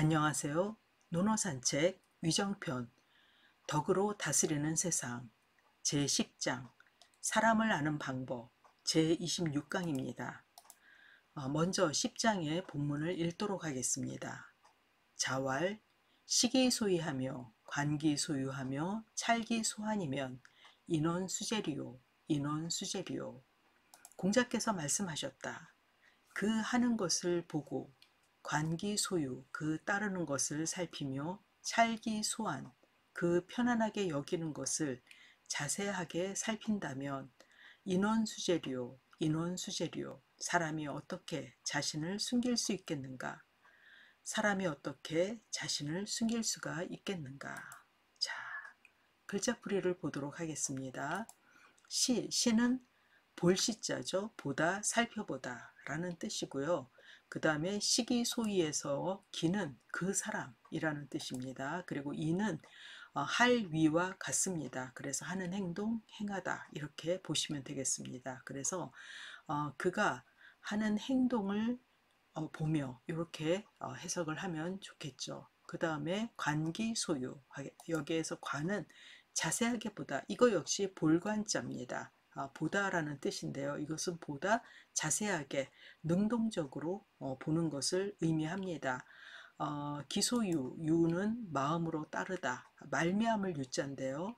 안녕하세요. 논어산책 위정편 덕으로 다스리는 세상 제10장 사람을 아는 방법 제26강입니다. 먼저 10장의 본문을 읽도록 하겠습니다. 자왈 시기소이하며 관기소유하며 찰기소환이면 인원수재리요 인원수재리요. 공자께서 말씀하셨다. 그 하는 것을 보고 관기소유 그 따르는 것을 살피며 찰기소안 그 편안하게 여기는 것을 자세하게 살핀다면 인원수재료 인원수재료 사람이 어떻게 자신을 숨길 수 있겠는가? 사람이 어떻게 자신을 숨길 수가 있겠는가? 자, 글자풀이를 보도록 하겠습니다. 시는 볼시자죠. 보다, 살펴보다 라는 뜻이고요. 그 다음에 시기소이에서 기는 그 사람이라는 뜻입니다. 그리고 이는 할 위와 같습니다. 그래서 하는 행동, 행하다 이렇게 보시면 되겠습니다. 그래서 그가 하는 행동을 보며 이렇게 해석을 하면 좋겠죠. 그 다음에 관기소유 여기에서 관은 자세하게 보다 이거 역시 볼관자입니다. 보다라는 뜻인데요. 이것은 보다 자세하게 능동적으로 보는 것을 의미합니다. 기소유, 유는 마음으로 따르다, 말미암을 유자인데요.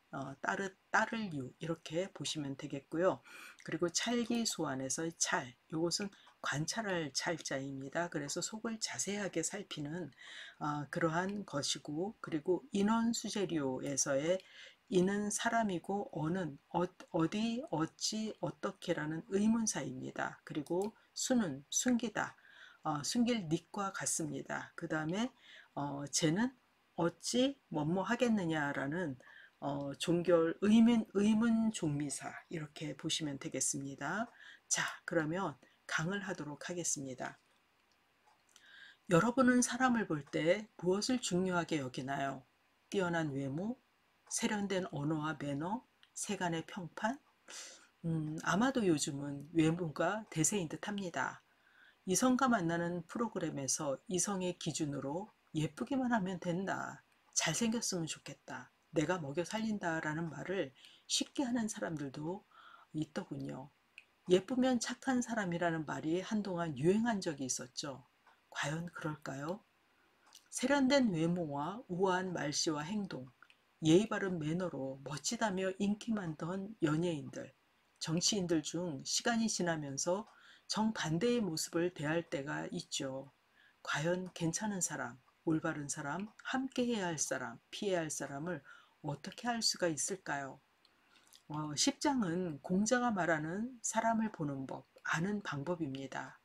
따를 유 이렇게 보시면 되겠고요. 그리고 찰기소안에서 찰, 이것은 관찰할 찰자입니다. 그래서 속을 자세하게 살피는 그러한 것이고, 그리고 인원수재료에서의 이는 사람이고 어는 어디 어찌 어떻게라는 의문사입니다. 그리고 수는 숨기다 숨길 닛과 같습니다. 그 다음에 쟤는 어찌 뭐뭐 하겠느냐라는 종결 의문 종미사 이렇게 보시면 되겠습니다. 자, 그러면 강을 하도록 하겠습니다. 여러분은 사람을 볼 때 무엇을 중요하게 여기나요? 뛰어난 외모, 세련된 언어와 매너, 세간의 평판? 아마도 요즘은 외모가 대세인 듯 합니다. 이성과 만나는 프로그램에서 이성의 기준으로 예쁘기만 하면 된다. 잘생겼으면 좋겠다. 내가 먹여 살린다 라는 말을 쉽게 하는 사람들도 있더군요. 예쁘면 착한 사람이라는 말이 한동안 유행한 적이 있었죠. 과연 그럴까요? 세련된 외모와 우아한 말씨와 행동, 예의 바른 매너로 멋지다며 인기 많던 연예인들, 정치인들 중 시간이 지나면서 정반대의 모습을 대할 때가 있죠. 과연 괜찮은 사람, 올바른 사람, 함께해야 할 사람, 피해야 할 사람을 어떻게 할 수가 있을까요? 10장은 공자가 말하는 사람을 보는 법, 아는 방법입니다.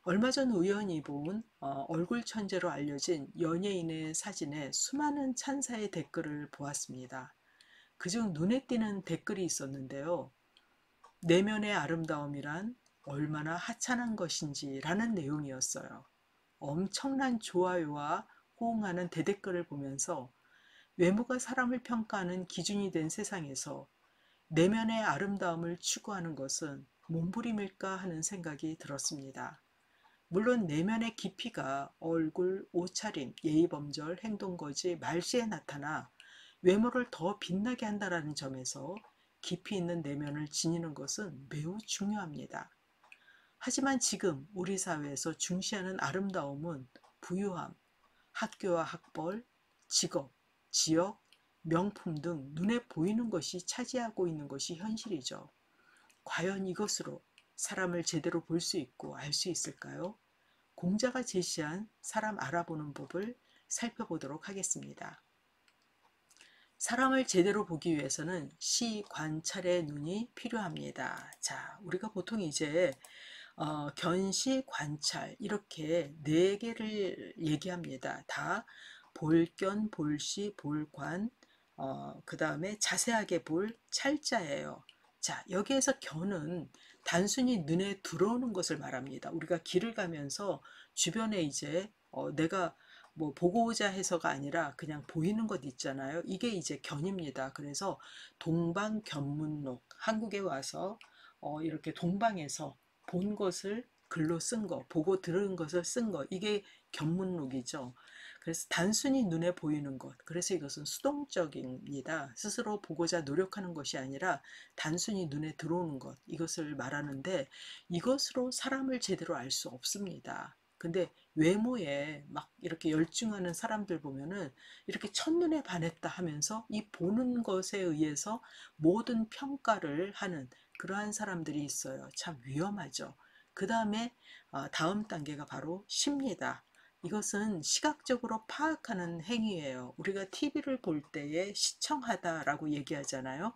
얼마 전 우연히 본 얼굴 천재로 알려진 연예인의 사진에 수많은 찬사의 댓글을 보았습니다. 그중 눈에 띄는 댓글이 있었는데요. 내면의 아름다움이란 얼마나 하찮은 것인지라는 내용이었어요. 엄청난 좋아요와 호응하는 대댓글을 보면서 외모가 사람을 평가하는 기준이 된 세상에서 내면의 아름다움을 추구하는 것은 몸부림일까 하는 생각이 들었습니다. 물론 내면의 깊이가 얼굴, 옷차림, 예의범절, 행동거지, 말씨에 나타나 외모를 더 빛나게 한다는 점에서 깊이 있는 내면을 지니는 것은 매우 중요합니다. 하지만 지금 우리 사회에서 중시하는 아름다움은 부유함, 학교와 학벌, 직업, 지역, 명품 등 눈에 보이는 것이 차지하고 있는 것이 현실이죠. 과연 이것으로 사람을 제대로 볼 수 있고 알 수 있을까요? 공자가 제시한 사람 알아보는 법을 살펴보도록 하겠습니다. 사람을 제대로 보기 위해서는 시, 관찰의 눈이 필요합니다. 자, 우리가 보통 이제 견시, 관찰 이렇게 네 개를 얘기합니다. 다 볼견, 볼시, 볼관, 그 다음에 자세하게 볼 찰자예요. 자, 여기에서 견은 단순히 눈에 들어오는 것을 말합니다. 우리가 길을 가면서 주변에 이제 내가 뭐 보고 오자 해서가 아니라 그냥 보이는 것 있잖아요. 이게 이제 견입니다. 그래서 동방견문록 한국에 와서 이렇게 동방에서 본 것을 글로 쓴 거, 보고 들은 것을 쓴 거, 이게 견문록이죠. 그래서 단순히 눈에 보이는 것, 그래서 이것은 수동적입니다. 스스로 보고자 노력하는 것이 아니라 단순히 눈에 들어오는 것, 이것을 말하는데 이것으로 사람을 제대로 알 수 없습니다. 근데 외모에 막 이렇게 열중하는 사람들 보면은 이렇게 첫눈에 반했다 하면서 이 보는 것에 의해서 모든 평가를 하는 그러한 사람들이 있어요. 참 위험하죠. 그 다음에 다음 단계가 바로 시입니다. 이것은 시각적으로 파악하는 행위예요. 우리가 TV를 볼 때에 시청하다라고 얘기하잖아요.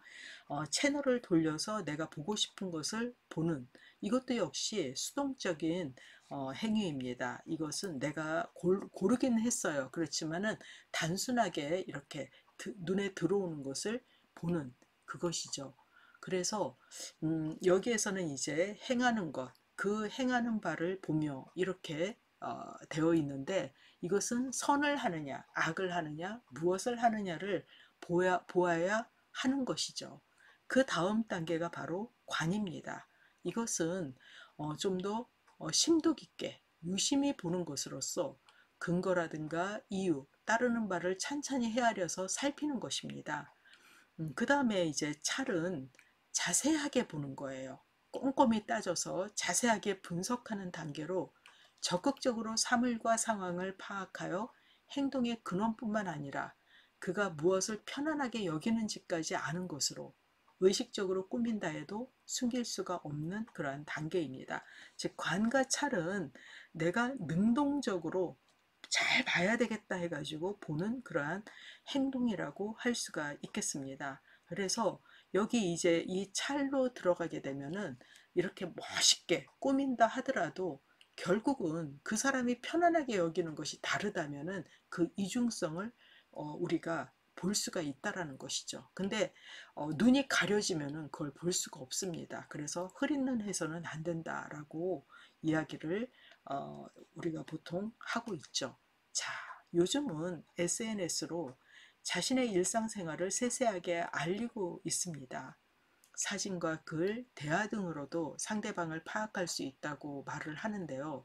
채널을 돌려서 내가 보고 싶은 것을 보는 이것도 역시 수동적인 행위입니다. 이것은 내가 고르긴 했어요. 그렇지만은 단순하게 이렇게 눈에 들어오는 것을 보는 그것이죠. 그래서 여기에서는 이제 행하는 것, 그 행하는 바를 보며 이렇게 되어 있는데 이것은 선을 하느냐, 악을 하느냐, 무엇을 하느냐를 보아야 하는 것이죠. 그 다음 단계가 바로 관입니다. 이것은 좀 더 심도 깊게 유심히 보는 것으로서 근거라든가 이유, 따르는 바를 찬찬히 헤아려서 살피는 것입니다. 그 다음에 이제 찰은 자세하게 보는 거예요. 꼼꼼히 따져서 자세하게 분석하는 단계로 적극적으로 사물과 상황을 파악하여 행동의 근원뿐만 아니라 그가 무엇을 편안하게 여기는지까지 아는 것으로 의식적으로 꾸민다 해도 숨길 수가 없는 그러한 단계입니다. 즉 관과 찰은 내가 능동적으로 잘 봐야 되겠다 해가지고 보는 그러한 행동이라고 할 수가 있겠습니다. 그래서 여기 이제 이 찰로 들어가게 되면은 이렇게 멋있게 꾸민다 하더라도 결국은 그 사람이 편안하게 여기는 것이 다르다면은 그 이중성을 우리가 볼 수가 있다라는 것이죠. 근데 눈이 가려지면은 그걸 볼 수가 없습니다. 그래서 흐린 눈 해서는 안 된다라고 이야기를 우리가 보통 하고 있죠. 자, 요즘은 SNS로 자신의 일상생활을 세세하게 알리고 있습니다. 사진과 글, 대화 등으로도 상대방을 파악할 수 있다고 말을 하는데요.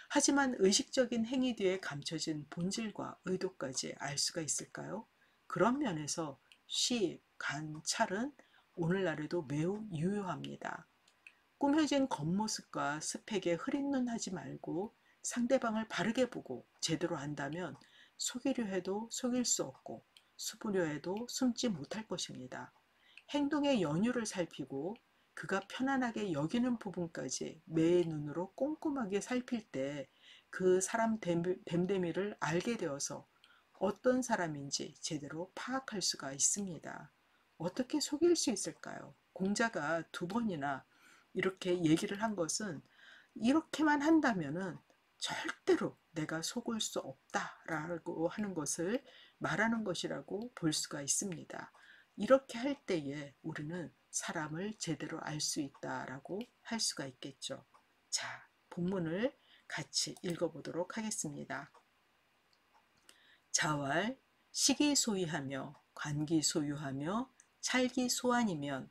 하지만 의식적인 행위 뒤에 감춰진 본질과 의도까지 알 수가 있을까요? 그런 면에서 시, 간, 찰은 오늘날에도 매우 유효합니다. 꾸며진 겉모습과 스펙에 흐린 눈 하지 말고 상대방을 바르게 보고 제대로 안다면 속이려 해도 속일 수 없고 숨으려 해도 숨지 못할 것입니다. 행동의 연유를 살피고 그가 편안하게 여기는 부분까지 매의 눈으로 꼼꼼하게 살필 때 그 사람 됨됨이를 알게 되어서 어떤 사람인지 제대로 파악할 수가 있습니다. 어떻게 속일 수 있을까요? 공자가 두 번이나 이렇게 얘기를 한 것은 이렇게만 한다면은 절대로 내가 속을 수 없다라고 하는 것을 말하는 것이라고 볼 수가 있습니다. 이렇게 할 때에 우리는 사람을 제대로 알 수 있다라고 할 수가 있겠죠. 자, 본문을 같이 읽어보도록 하겠습니다. 자왈, 시기소이하며 관기소유하며 찰기소환이면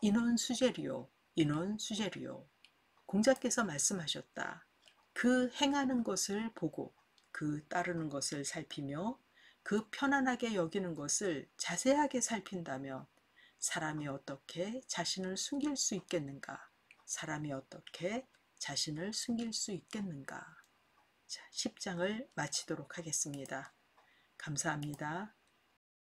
인원수재리요, 인원수재리요. 공자께서 말씀하셨다. 그 행하는 것을 보고 그 따르는 것을 살피며 그 편안하게 여기는 것을 자세하게 살핀다면 사람이 어떻게 자신을 숨길 수 있겠는가? 사람이 어떻게 자신을 숨길 수 있겠는가? 자, 10장을 마치도록 하겠습니다. 감사합니다.